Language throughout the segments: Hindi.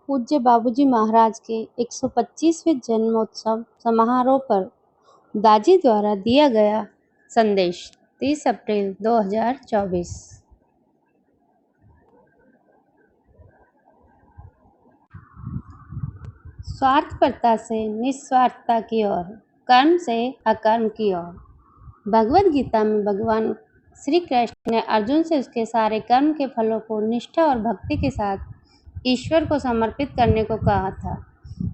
पूज्य बाबूजी महाराज के 125वें जन्मोत्सव समारोह पर दाजी द्वारा दिया गया संदेश 30 अप्रैल 2024। स्वार्थपरता से निस्वार्थता की ओर, कर्म से अकर्म की ओर। भगवद गीता में भगवान श्री कृष्ण ने अर्जुन से उसके सारे कर्म के फलों को निष्ठा और भक्ति के साथ ईश्वर को समर्पित करने को कहा था।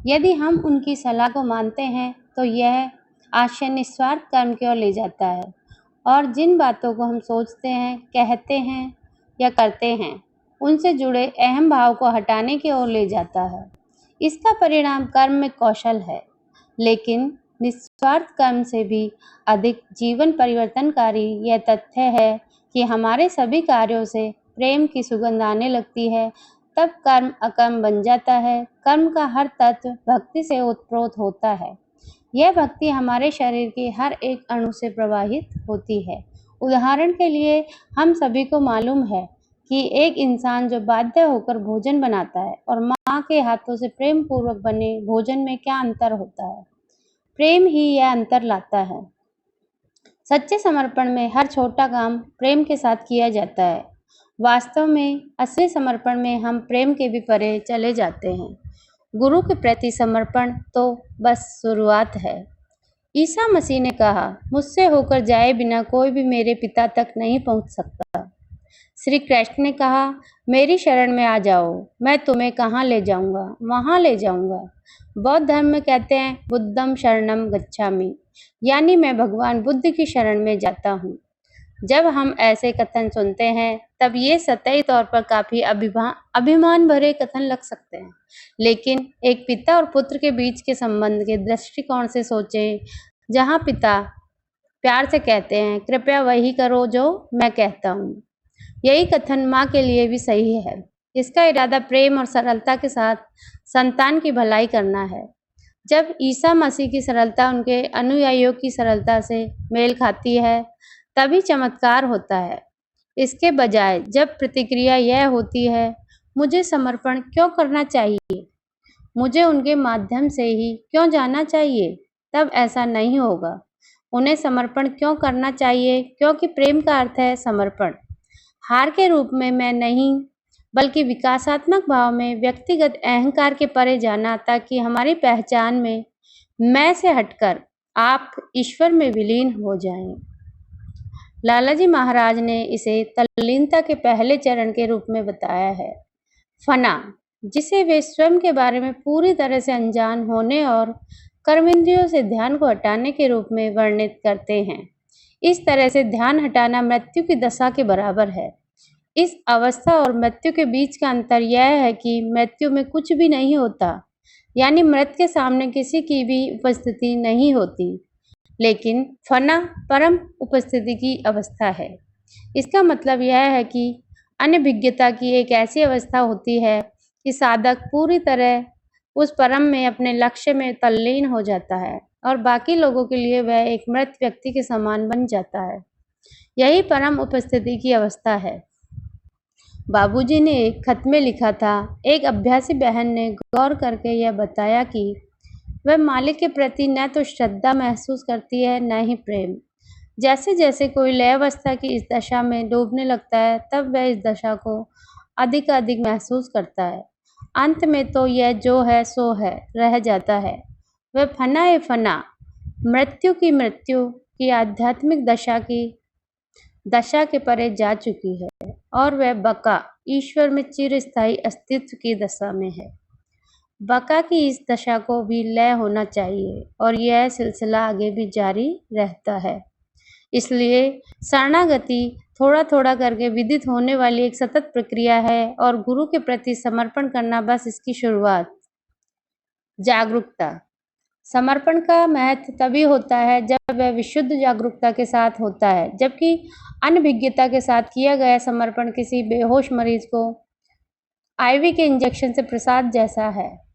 यदि हम उनकी सलाह को मानते हैं तो यह आशय निस्वार्थ कर्म की ओर ले जाता है और जिन बातों को हम सोचते हैं, कहते हैं या करते हैं, उनसे जुड़े अहम भाव को हटाने की ओर ले जाता है। इसका परिणाम कर्म में कौशल है, लेकिन निस्वार्थ कर्म से भी अधिक जीवन परिवर्तनकारी यह तथ्य है कि हमारे सभी कार्यों से प्रेम की सुगंध आने लगती है। तब कर्म अकर्म बन जाता है। कर्म का हर तत्व भक्ति से ओतप्रोत होता है। यह भक्ति हमारे शरीर के हर एक अणु से प्रवाहित होती है। उदाहरण के लिए हम सभी को मालूम है कि एक इंसान जो बाध्य होकर भोजन बनाता है और माँ के हाथों से प्रेम पूर्वक बने भोजन में क्या अंतर होता है। प्रेम ही यह अंतर लाता है। सच्चे समर्पण में हर छोटा काम प्रेम के साथ किया जाता है। वास्तव में असली समर्पण में हम प्रेम के भी परे चले जाते हैं। गुरु के प्रति समर्पण तो बस शुरुआत है। ईसा मसीह ने कहा, मुझसे होकर जाए बिना कोई भी मेरे पिता तक नहीं पहुंच सकता। श्री कृष्ण ने कहा, मेरी शरण में आ जाओ, मैं तुम्हें कहाँ ले जाऊंगा, वहां ले जाऊंगा। बौद्ध धर्म में कहते हैं, बुद्धम शरणम गच्छामि, यानी मैं भगवान बुद्ध की शरण में जाता हूँ। जब हम ऐसे कथन सुनते हैं तब ये सतही तौर पर काफी अभिमान भरे कथन लग सकते हैं, लेकिन एक पिता और पुत्र के बीच के संबंध के दृष्टिकोण से सोचें, जहाँ पिता प्यार से कहते हैं, कृपया वही करो जो मैं कहता हूँ। यही कथन माँ के लिए भी सही है। इसका इरादा प्रेम और सरलता के साथ संतान की भलाई करना है। जब ईसा मसीह की सरलता उनके अनुयायियों की सरलता से मेल खाती है, तभी चमत्कार होता है। इसके बजाय जब प्रतिक्रिया यह होती है, मुझे समर्पण क्यों करना चाहिए, मुझे उनके माध्यम से ही क्यों जाना चाहिए, तब ऐसा नहीं होगा। उन्हें समर्पण क्यों करना चाहिए? क्योंकि प्रेम का अर्थ है समर्पण। हार के रूप में मैं नहीं, बल्कि विकासात्मक भाव में व्यक्तिगत अहंकार के परे जाना, ताकि हमारी पहचान में मैं से हटकर आप ईश्वर में विलीन हो जाएं। लालाजी महाराज ने इसे तल्लीनता के पहले चरण के रूप में बताया है। फना, जिसे वे स्वयं के बारे में पूरी तरह से अनजान होने और कर्मेंद्रियों से ध्यान को हटाने के रूप में वर्णित करते हैं। इस तरह से ध्यान हटाना मृत्यु की दशा के बराबर है। इस अवस्था और मृत्यु के बीच का अंतर यह है कि मृत्यु में कुछ भी नहीं होता, यानी मृत के सामने किसी की भी उपस्थिति नहीं होती, लेकिन फना परम उपस्थिति की अवस्था है। इसका मतलब यह है कि अनभिज्ञता की एक ऐसी अवस्था होती है कि साधक पूरी तरह उस परम में अपने लक्ष्य में तल्लीन हो जाता है और बाकी लोगों के लिए वह एक मृत व्यक्ति के समान बन जाता है। यही परम उपस्थिति की अवस्था है। बाबूजी ने एक खत में लिखा था, एक अभ्यासी बहन ने गौर करके यह बताया कि वह मालिक के प्रति न तो श्रद्धा महसूस करती है, न ही प्रेम। जैसे जैसे कोई लय अवस्था की इस दशा में डूबने लगता है, तब वह इस दशा को अधिक अधिक महसूस करता है। अंत में तो यह जो है सो है रह जाता है। वह फना ए फना, मृत्यु की आध्यात्मिक दशा के परे जा चुकी है और वह बका, ईश्वर में चिरस्थायी अस्तित्व की दशा में है। बका की इस दशा को भी लय होना चाहिए और यह सिलसिला आगे भी जारी रहता है। इसलिए शरणागति थोड़ा थोड़ा करके विदित होने वाली एक सतत प्रक्रिया है और गुरु के प्रति समर्पण करना बस इसकी शुरुआत। जागरूकता, समर्पण का महत्व तभी होता है जब वह विशुद्ध जागरूकता के साथ होता है, जबकि अनभिज्ञता के साथ किया गया समर्पण किसी बेहोश मरीज को आईवी के इंजेक्शन से प्रसाद जैसा है।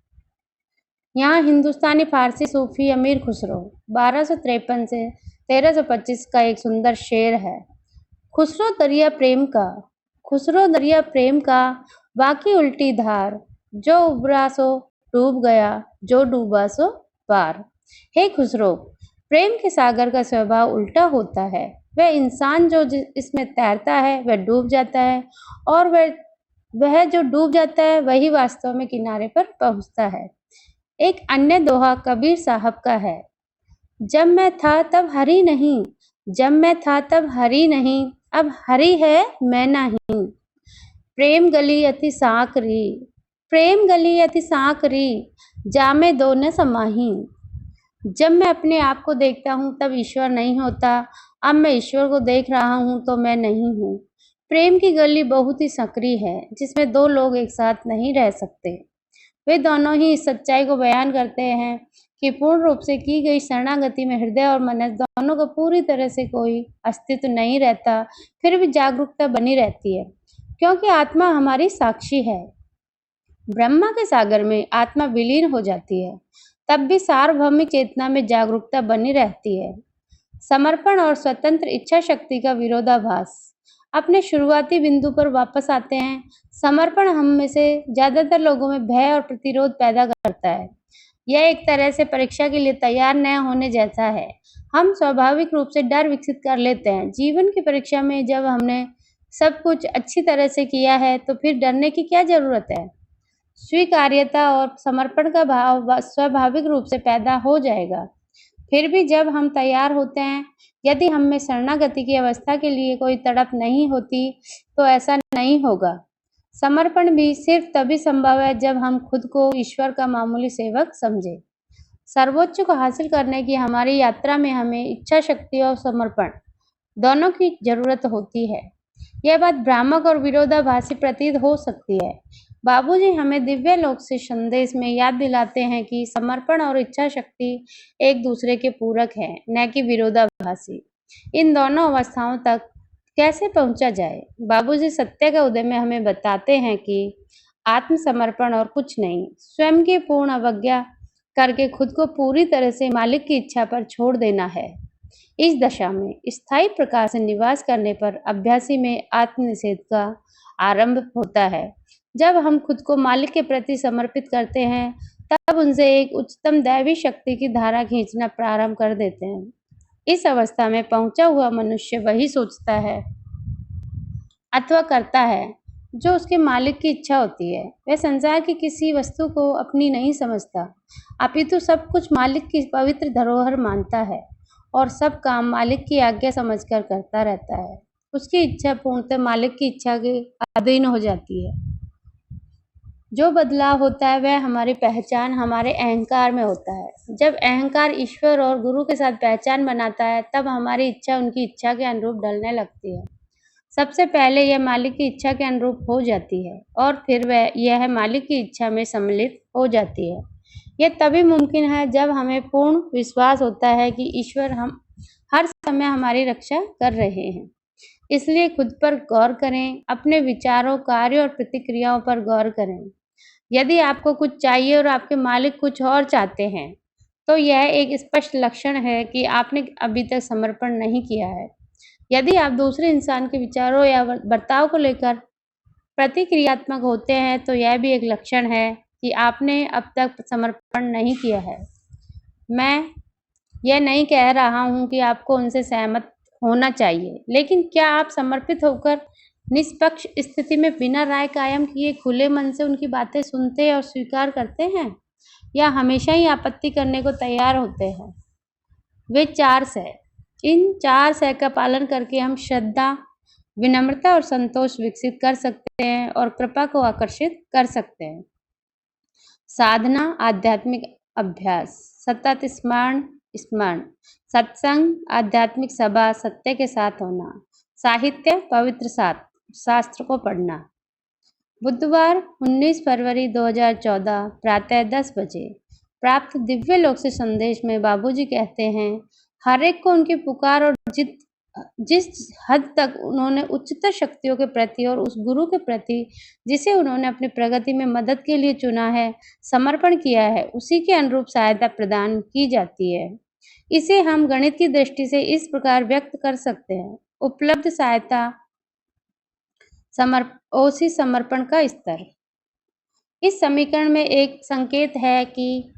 यहाँ हिंदुस्तानी फारसी सूफी अमीर खुसरो 1253 से 1325 का एक सुंदर शेर है। खुसरो दरिया प्रेम का, बाकी उल्टी धार, जो उबरा सो डूब गया, जो डूबा सो पार। हे खुसरो, प्रेम के सागर का स्वभाव उल्टा होता है। वह इंसान जो इसमें तैरता है वह डूब जाता है, और वह जो डूब जाता है वही वास्तव में किनारे पर पहुंचता है। एक अन्य दोहा कबीर साहब का है, जब मैं था तब हरी नहीं, जब मैं था तब हरी नहीं, अब हरी है मैं नहीं। प्रेम गली अति सांकरी, प्रेम गली अति सांकरी, जामे दो न समाही। जब मैं अपने आप को देखता हूँ तब ईश्वर नहीं होता, अब मैं ईश्वर को देख रहा हूँ तो मैं नहीं हूँ। प्रेम की गली बहुत ही संकरी है, जिसमें दो लोग एक साथ नहीं रह सकते। वे दोनों ही इस सच्चाई को बयान करते हैं कि पूर्ण रूप से की गई शरणागति में हृदय और मन दोनों का पूरी तरह से कोई अस्तित्व नहीं रहता, फिर भी जागरूकता बनी रहती है, क्योंकि आत्मा हमारी साक्षी है। ब्रह्मा के सागर में आत्मा विलीन हो जाती है, तब भी सार्वभौमिक चेतना में जागरूकता बनी रहती है। समर्पण और स्वतंत्र इच्छा शक्ति का विरोधाभास। अपने शुरुआती बिंदु पर वापस आते हैं। समर्पण हम में से ज्यादातर लोगों में भय और प्रतिरोध पैदा करता है। यह एक तरह से परीक्षा के लिए तैयार न होने जैसा है। हम स्वाभाविक रूप से डर विकसित कर लेते हैं। जीवन की परीक्षा में जब हमने सब कुछ अच्छी तरह से किया है तो फिर डरने की क्या जरूरत है। स्वीकार्यता और समर्पण का भाव स्वाभाविक रूप से पैदा हो जाएगा। फिर भी जब हम तैयार होते हैं, यदि हम में शरणागति की अवस्था के लिए कोई तड़प नहीं होती तो ऐसा नहीं होगा। समर्पण भी सिर्फ तभी संभव है जब हम खुद को ईश्वर का मामूली सेवक समझें। सर्वोच्च को हासिल करने की हमारी यात्रा में हमें इच्छा शक्ति और समर्पण दोनों की जरूरत होती है। यह बात भ्रामक और विरोधाभासी प्रतीत हो सकती है। बाबूजी हमें दिव्य लोक से संदेश में याद दिलाते हैं कि समर्पण और इच्छा शक्ति एक दूसरे के पूरक हैं, न कि विरोधाभासी। इन दोनों अवस्थाओं तक कैसे पहुंचा जाए? बाबूजी सत्य का उदय में हमें बताते हैं कि आत्मसमर्पण और कुछ नहीं, स्वयं की पूर्ण अवज्ञा करके खुद को पूरी तरह से मालिक की इच्छा पर छोड़ देना है। इस दशा में स्थायी प्रकार से निवास करने पर अभ्यासी में आत्मनिषेध का आरंभ होता है। जब हम खुद को मालिक के प्रति समर्पित करते हैं, तब उनसे एक उच्चतम दैवी शक्ति की धारा खींचना प्रारंभ कर देते हैं। इस अवस्था में पहुंचा हुआ मनुष्य वही सोचता है अथवा करता है जो उसके मालिक की इच्छा होती है। वह संसार की किसी वस्तु को अपनी नहीं समझता, अपितु सब कुछ मालिक की पवित्र धरोहर मानता है और सब काम मालिक की आज्ञा समझकर करता रहता है। उसकी इच्छा पूर्णतः मालिक की इच्छा के अधीन हो जाती है। जो बदलाव होता है वह हमारी पहचान हमारे अहंकार में होता है। जब अहंकार ईश्वर और गुरु के साथ पहचान बनाता है, तब हमारी इच्छा उनकी इच्छा के अनुरूप ढलने लगती है। सबसे पहले यह मालिक की इच्छा के अनुरूप हो जाती है और फिर यह मालिक की इच्छा में सम्मिलित हो जाती है। यह तभी मुमकिन है जब हमें पूर्ण विश्वास होता है कि ईश्वर हम हर समय हमारी रक्षा कर रहे हैं। इसलिए खुद पर गौर करें, अपने विचारों, कार्यों और प्रतिक्रियाओं पर गौर करें। यदि आपको कुछ चाहिए और आपके मालिक कुछ और चाहते हैं, तो यह एक स्पष्ट लक्षण है कि आपने अभी तक समर्पण नहीं किया है। यदि आप दूसरे इंसान के विचारों या बर्ताव को लेकर प्रतिक्रियात्मक होते हैं, तो यह भी एक लक्षण है कि आपने अब तक समर्पण नहीं किया है। मैं यह नहीं कह रहा हूं कि आपको उनसे सहमत होना चाहिए, लेकिन क्या आप समर्पित होकर निष्पक्ष स्थिति में बिना राय कायम किए खुले मन से उनकी बातें सुनते और स्वीकार करते हैं, या हमेशा ही आपत्ति करने को तैयार होते हैं? वे 4 सह। इन 4 सह का पालन करके हम श्रद्धा, विनम्रता और संतोष विकसित कर सकते हैं और कृपा को आकर्षित कर सकते हैं। साधना, आध्यात्मिक अभ्यास, सतत स्मरण, सत्संग, आध्यात्मिक सभा, सत्य के साथ होना, साहित्य, पवित्र शास्त्र को पढ़ना। बुधवार 19 फरवरी 2014 प्रातः 10 बजे प्राप्त दिव्य लोक से संदेश में बाबूजी कहते हैं, हर एक को उनकी पुकार और जिस हद तक उन्होंने उच्चतर शक्तियों के प्रति और उस गुरु के प्रति जिसे उन्होंने अपनी प्रगति में मदद के लिए चुना है, समर्पण किया है, उसी के अनुरूप सहायता प्रदान की जाती है। इसे हम गणित की दृष्टि से इस प्रकार व्यक्त कर सकते हैं, उपलब्ध सहायता समर्पण का स्तर। इस समीकरण में एक संकेत है कि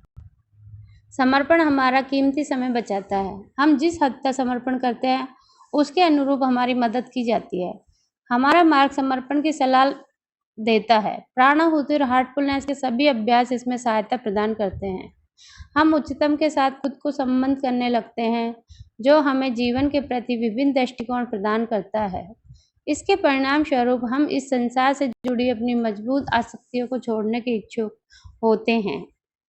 समर्पण हमारा कीमती समय बचाता है। हम जिस हद तक समर्पण करते हैं उसके अनुरूप हमारी मदद की जाती है। हमारा मार्ग समर्पण की सलाह देता है। प्राणाहुति और हार्टफुलनेस के सभी अभ्यास इसमें सहायता प्रदान करते हैं। हम उच्चतम के साथ खुद को संबंध करने लगते हैं, जो हमें जीवन के प्रति विभिन्न दृष्टिकोण प्रदान करता है। इसके परिणाम स्वरूप हम इस संसार से जुड़ी अपनी मजबूत आसक्तियों को छोड़ने के इच्छुक होते हैं,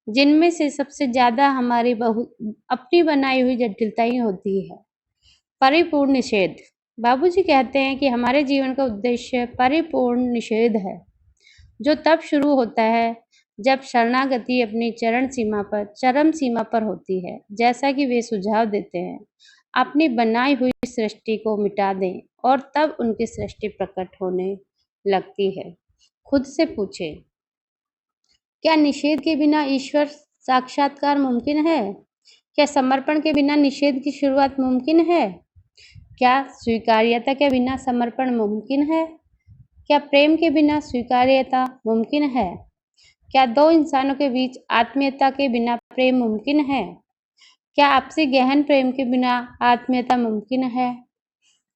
जिनमें से सबसे ज्यादा हमारी अपनी बनाई हुई जटिलताएं होती है। परिपूर्ण निषेध। बाबूजी कहते हैं कि हमारे जीवन का उद्देश्य परिपूर्ण निषेध है, जो तब शुरू होता है जब शरणागति अपनी चरम सीमा पर होती है। जैसा कि वे सुझाव देते हैं, अपनी बनाई हुई सृष्टि को मिटा दें और तब उनकी सृष्टि प्रकट होने लगती है। खुद से पूछें, क्या निषेध के बिना ईश्वर साक्षात्कार मुमकिन है? क्या समर्पण के बिना निषेध की शुरुआत मुमकिन है? क्या स्वीकार्यता के बिना समर्पण मुमकिन है? क्या प्रेम के बिना स्वीकार्यता मुमकिन है? क्या दो इंसानों के बीच आत्मीयता के बिना प्रेम मुमकिन है? क्या आपसी गहन प्रेम के बिना आत्मीयता मुमकिन है?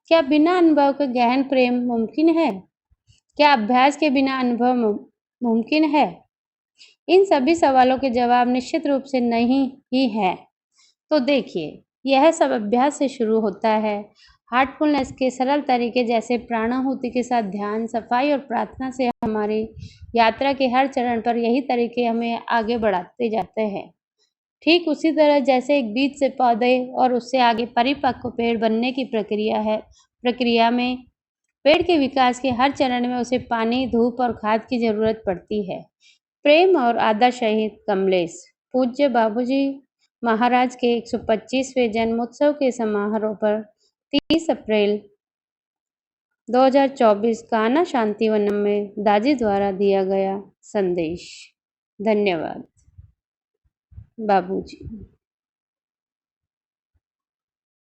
क्या बिना अनुभव के गहन प्रेम मुमकिन है? क्या अभ्यास के बिना अनुभव मुमकिन है? इन सभी सवालों के जवाब निश्चित रूप से नहीं ही है। तो देखिए, यह सब अभ्यास से शुरू होता है। हार्टफुलनेस के सरल तरीके जैसे प्राणाहुति के साथ ध्यान, सफाई और प्रार्थना से हमारी यात्रा के हर चरण पर यही तरीके हमें आगे बढ़ाते जाते हैं। ठीक उसी तरह जैसे एक बीज से पौधे और उससे आगे परिपक्व पेड़ बनने की प्रक्रिया में पेड़ के विकास के हर चरण में उसे पानी, धूप और खाद की जरूरत पड़ती है। प्रेम और आदर सहित कमलेश। पूज्य बाबूजी महाराज के 125वें जन्मोत्सव के समारोह पर 30 अप्रैल 2024 कान्हा शांतिवनम में दादी द्वारा दिया गया संदेश। धन्यवाद बाबूजी।